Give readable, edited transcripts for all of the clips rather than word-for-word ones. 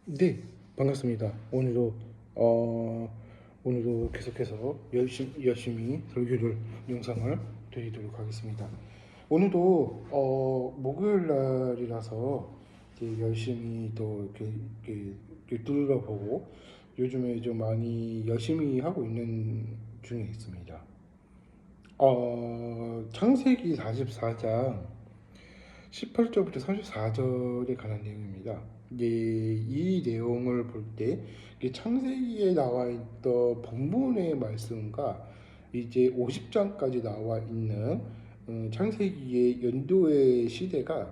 네, 반갑습니다. 어, 오늘도 계속해서 열심히 설교를 영상을 드리도록 하겠습니다. 오늘도 목요일 날이라서 이제 열심히 또 이렇게 둘러보고 요즘에 좀 많이 열심히 하고 있는 중에 있습니다. 창세기 44장 18절부터 34절에 관한 내용입니다. 이 내용을 볼 때 창세기에 나와 있던 본문의 말씀과 이제 50장까지 나와 있는 창세기의 연도의 시대가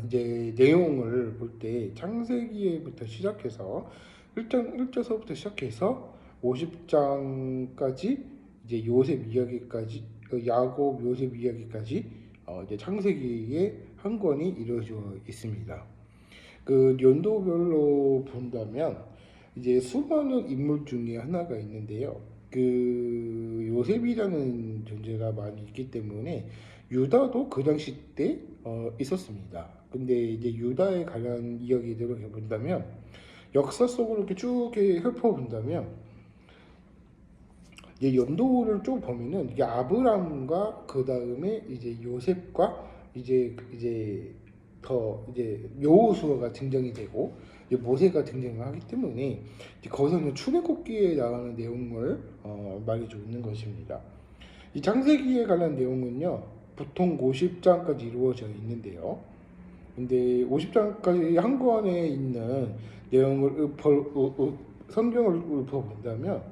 이제 내용을 볼 때 창세기에부터 시작해서 1절서부터 시작해서 50장까지 이제 요셉 이야기까지 야곱 요셉 이야기까지 이제 창세기의 한 권이 이루어져 있습니다. 그 연도별로 본다면 이제 수많은 인물 중에 하나가 있는데요. 그 요셉이라는 존재가 많이 있기 때문에 유다도 그 당시 때 있었습니다. 근데 이제 유다에 관한 이야기들을 본다면 역사 속으로 이렇게 쭉 이렇게 훑어본다면 이제 연도를 쭉 보면은 이게 아브람과 그 다음에 이제 요셉과 이제 여호수아가 등장이 되고 이제 모세가 등장을 하기 때문에 이제 거기서는 출애굽기에 나가는 내용을 말해주고 있는 것입니다. 이 창세기에 관한 내용은요 보통 50장까지 이루어져 있는데요. 근데 50장까지 한 권에 있는 내용을 성경을 읊어본다면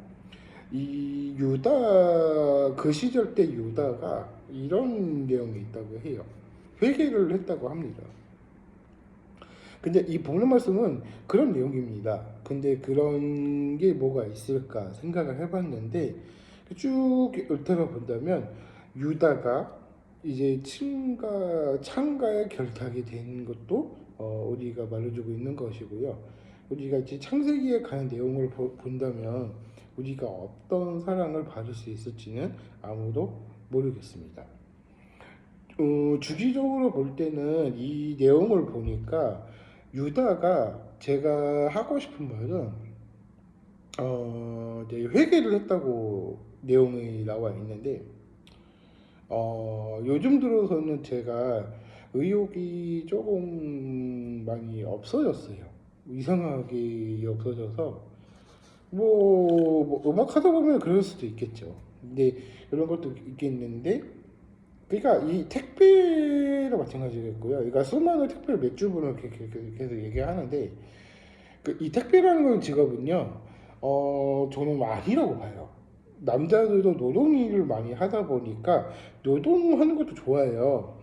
이 유다 그 시절 때 유다가 이런 내용이 있다고 해요. 회개를 했다고 합니다. 근데 이 본문 말씀은 그런 내용입니다. 근데 그런 게 뭐가 있을까 생각을 해봤는데 쭉 읊어가 본다면 유다가 이제 창가에 결탁이 된 것도 우리가 말해주고 있는 것이고요. 우리가 이제 창세기에 관한 내용을 본다면 우리가 어떤 사랑을 받을 수 있을지는 아무도 모르겠습니다. 주기적으로 볼 때는 이 내용을 보니까 유다가 제가 하고 싶은 말은 이제 회개를 했다고 내용이 나와 있는데 요즘 들어서는 제가 의욕이 조금 많이 없어졌어요. 이상하게 없어져서 뭐 음악 하다 보면 그럴 수도 있겠죠. 근데 이런 것도 있겠는데 그러니까 이 택배랑 마찬가지겠고요. 그러니까 수많은 택배를 몇 주분을 계속 얘기하는데 이 택배라는 건 직업은요, 저는 아니라고 봐요. 남자들도 노동 일을 많이 하다 보니까 노동하는 것도 좋아해요.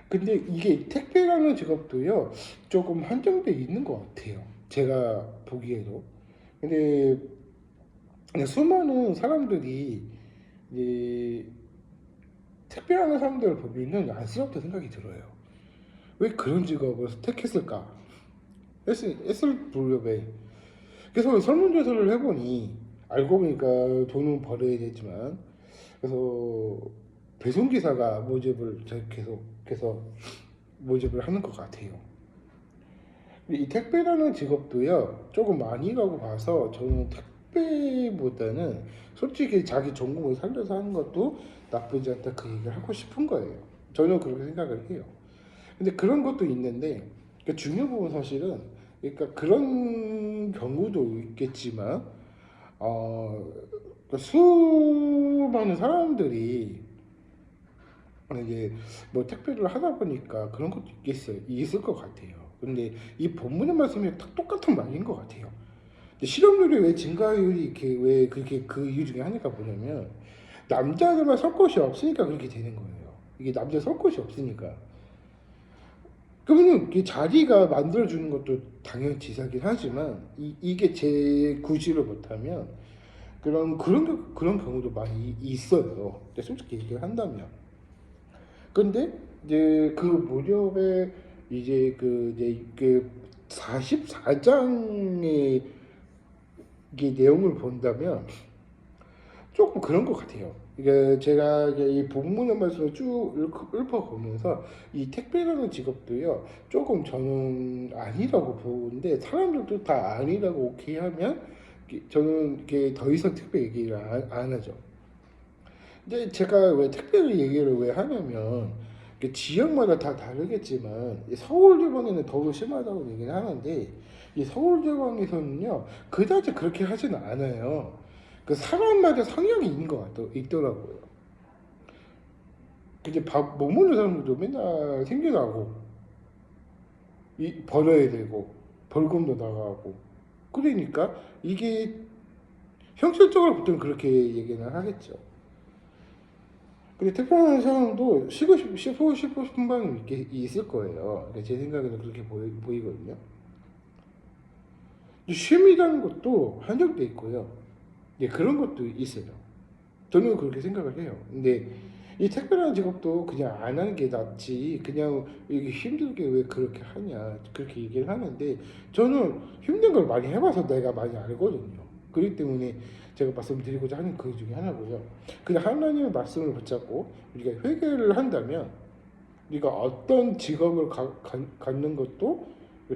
근데 이게 택배라는 직업도요, 조금 한정돼 있는 것 같아요. 제가 보기에도. 근데 그냥 수많은 사람들이 이제 택배하는 사람들을 보면은 안쓰럽다 생각이 들어요. 왜 그런 직업을 택했을까? 했을 무렵에 그래서 설문조사를 해보니 알고 보니까 돈은 벌어야 되지만 그래서 배송기사가 모집을 계속해서 모집을 하는 것 같아요. 이 택배라는 직업도요 조금 아니라고 봐서 저는 택배보다는 솔직히 자기 전공을 살려서 하는 것도 나쁘지 않다 그 얘기를 하고 싶은 거예요. 저는 그렇게 생각을 해요. 근데 그런 것도 있는데 그러니까 중요한 부분 사실은 그러니까 그런 경우도 있겠지만 그러니까 수많은 사람들이 이게 뭐 택배를 하다 보니까 그런 것도 있을 것 같아요. 근데 이 본문의 말씀이 딱 똑같은 말인 것 같아요. 근데 실업률이 왜 증가율이 이렇게 왜 그렇게 그 이유 중에 하나가 뭐냐면 남자들만 설 곳이 없으니까 그렇게 되는 거예요. 이게 남자 설 곳이 없으니까. 그러면 자리가 만들어주는 것도 당연히 지사긴 하지만 이게 제 구실을 못하면 그런 경우도 많이 있어요. 솔직히 얘기를 한다면. 근데 이제 그 무렵에 이제 그 44장의 내용을 본다면 조금 그런 것 같아요. 이게 제가 이게 이 본문의 말씀을 쭉 읊어보면서 이 택배라는 직업도요, 조금 저는 아니라고 보는데 사람들도 다 아니라고 오케이 하면 저는 이게 더 이상 택배 얘기를 안 하죠. 근데 제가 왜 택배를 얘기를 왜 하냐면 이게 지역마다 다 다르겠지만 서울 지방에는 더욱 심하다고 얘기는 하는데 이 서울 지방에서는요 그다지 그렇게 하지는 않아요. 그 사람마다 성향이 있는 것 있더라고요. 근데 밥 못 먹는 사람들도 맨날 생겨나고 벌어야 되고 벌금도 나가고 그러니까 이게 현실적으로 보통 그렇게 얘기는 하겠죠. 근데 특별한 사람도 쉬고 싶은 마음이 있을 거예요. 그러니까 제 생각에는 그렇게 보이거든요. 쉼이라는 것도 한정돼 있고요. 네, 그런 것도 있어요. 저는 그렇게 생각을 해요. 근데 이 택배라는 직업도 그냥 안 하는 게 낫지. 그냥 이게 힘들게 왜 그렇게 하냐. 그렇게 얘기를 하는데 저는 힘든 걸 많이 해봐서 내가 많이 알거든요. 그렇기 때문에 제가 말씀드리고자 하는 그 중에 하나고요. 그냥 하나님의 말씀을 붙잡고 우리가 회개를 한다면 우리가 어떤 직업을 갖는 것도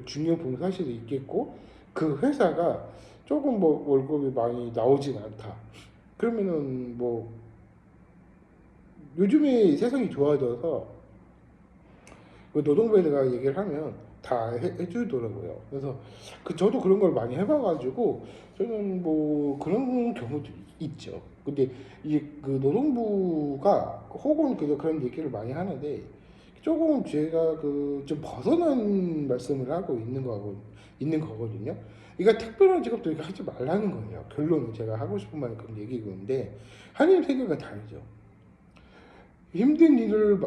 중요한 부분 사실이 있겠고 그 회사가 조금 뭐 월급이 많이 나오진 않다. 그러면은 뭐 요즘에 세상이 좋아져서 그 노동부에다가 얘기를 하면 다 해주더라고요. 그래서 저도 그런 걸 많이 해봐가지고 저는 뭐 그런 경우도 있죠. 근데 이 그 노동부가 혹은 그런 얘기를 많이 하는데 조금 제가 그 좀 벗어난 말씀을 하고 있는 거거든요. 그러니까 특별한 직업도 이렇게 하지 말라는 거예요. 결론은 제가 하고 싶은 말은 그런 얘기인데 하나님 생각은 다르죠. 힘든 일을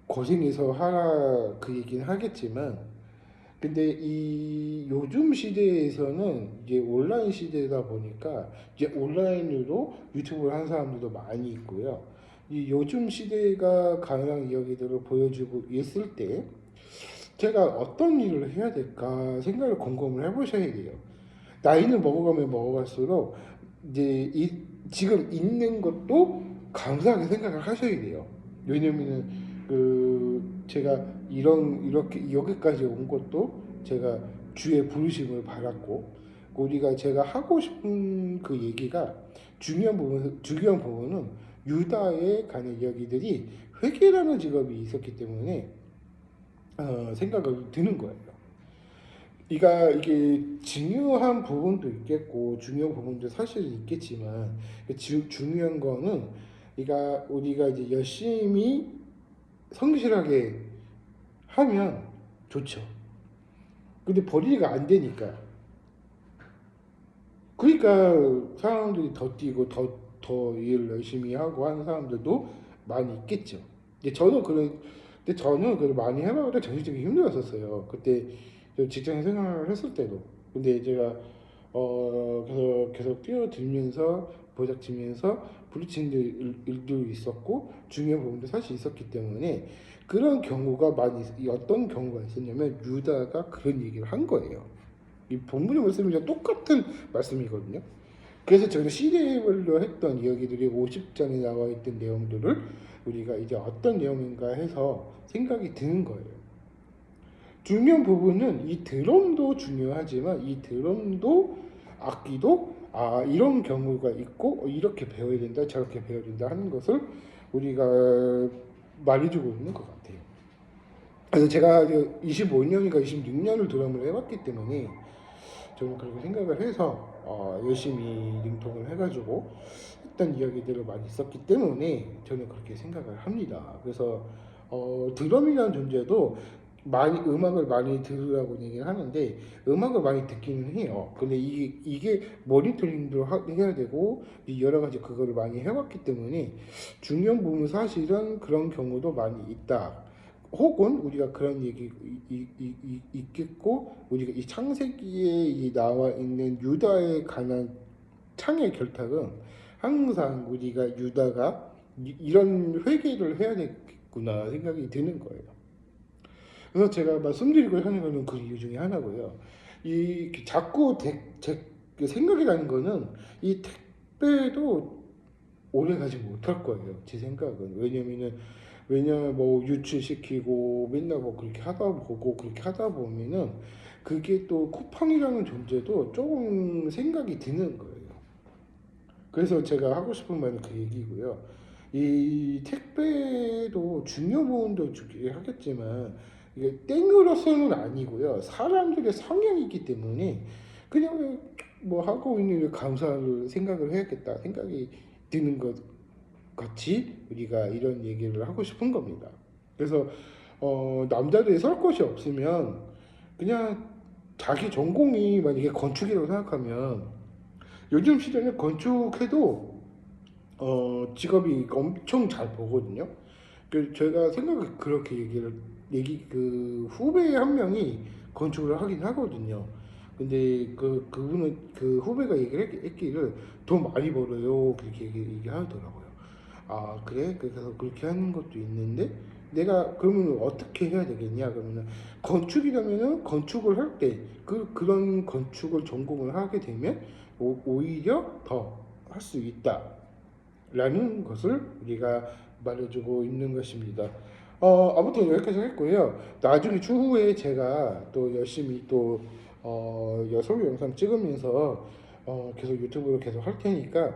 고생해서 하라 그 얘기는 하겠지만 근데 이 요즘 시대에서는 이제 온라인 시대다 보니까 이제 온라인으로 유튜브를 하는 사람들도 많이 있고요. 이 요즘 시대가 가능한 이야기들을 보여주고 있을 때 제가 어떤 일을 해야 될까 생각을 곰곰을 해보셔야 돼요. 나이는 먹어가면 먹어갈수록 이제 지금 있는 것도 감사하게 생각을 하셔야 돼요. 왜냐면은 그 제가 이렇게 여기까지 온 것도 제가 주의 부르심을 받았고 우리가 제가 하고 싶은 그 얘기가 중요한 부분은 유다에 관한 이야기들이 회계라는 직업이 있었기 때문에 생각을 드는 거예요. 이게 중요한 부분도 있겠고 중요한 부분도 사실 있겠지만 중요한 거는 우리가 이제 열심히 성실하게 하면 좋죠. 근데 벌이가 안 되니까 그러니까 사람들이 더 뛰고 더 일 열심히 하고 하는 사람들도 많이 있겠죠. 근데 저는 그걸 많이 해봤는데 정신적이 힘들었었어요. 그때 직장 생활을 했을 때도. 근데 제가 계속 뛰어들면서 보닥치면서 부딪히는 일도 있었고 중요한 부분도 사실 있었기 때문에 그런 경우가 어떤 경우가 있었냐면 유다가 그런 얘기를 한 거예요. 이 본문의 말씀이랑 똑같은 말씀이거든요. 그래서 저는 시대별로 했던 이야기들이 50장에 나와 있던 내용들을 우리가 이제 어떤 내용인가 해서 생각이 드는 거예요. 중요한 부분은 이 드럼도 중요하지만 이 드럼도 악기도 이런 경우가 있고 이렇게 배워야 된다 저렇게 배워야 된다 하는 것을 우리가 말해주고 있는 것 같아요. 그래서 제가 25년인가 26년을 드럼을 해봤기 때문에 저는 그렇게 생각을 해서 열심히 능통을 해가지고 했던 이야기들을 많이 있었기 때문에 저는 그렇게 생각을 합니다. 그래서 드럼이라는 존재도 음악을 많이 들으라고 얘기를 하는데 음악을 많이 듣기는 해요. 근데 이게 모니터링도 해야 되고 여러 가지 그거를 많이 해왔기 때문에 중요한 부분 사실은 그런 경우도 많이 있다. 혹은 우리가 그런 얘기 있겠고 우리가 이 창세기에 나와 있는 유다에 관한 창의 결탁은 항상 우리가 유다가 이런 회개를 해야 되겠구나 생각이 드는 거예요. 그래서 제가 말씀드리고 하는 거는 그 이유 중에 하나고요. 자꾸 그 생각이 나는 거는 이 택배도 오래 가지 못할 거예요. 제 생각은. 왜냐면 뭐 유출시키고 맨날 뭐 그렇게 하다 보고 그렇게 하다 보면은 그게 또 쿠팡이라는 존재도 조금 생각이 드는 거예요. 그래서 제가 하고 싶은 말은 그 얘기고요. 이 택배도 중요 부분도 하겠지만 이게 땡으로서는 아니고요. 사람들의 성향이기 때문에 그냥 뭐 하고 있는 일 감사를 생각을 해야겠다 생각이 드는 것 같이 우리가 이런 얘기를 하고 싶은 겁니다. 그래서 남자들이 설 곳이 없으면 그냥 자기 전공이 만약에 건축이라고 생각하면 요즘 시대는 건축해도 직업이 엄청 잘 보거든요. 그 제가 생각을 그렇게 그 후배 한 명이 건축을 하긴 하거든요. 근데 그분은 그 후배가 했기를 돈 많이 벌어요 그렇게 얘기하더라고요. 아 그래? 그래서 그렇게 하는 것도 있는데 내가 그러면 어떻게 해야 되겠냐 그러면은 건축이라면은 건축을 할 때 그런 건축을 전공을 하게 되면 오히려 더 할 수 있다라는 것을 우리가 말해주고 있는 것입니다. 아무튼 여기까지 했고요. 나중에 추후에 제가 또 열심히 또 서울 영상 찍으면서 계속 유튜브로 계속 할 테니까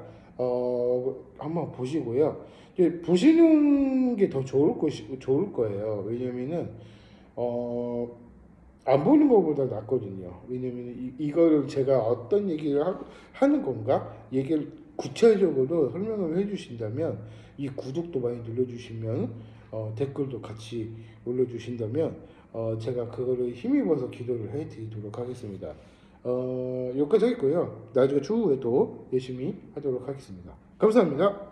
한번 보시고요. 이제 보시는 게 더 좋을 거예요. 왜냐면은 어, 안 보는 것보다 낫거든요. 왜냐면 이거를 제가 어떤 얘기를 하는 건가 얘기를 구체적으로 설명을 해주신다면 이 구독도 많이 눌러주시면 댓글도 같이 올려주신다면 제가 그거를 힘입어서 기도를 해드리도록 하겠습니다. 여기까지 하겠고요. 나중에 추후에 또 열심히 하도록 하겠습니다. 감사합니다.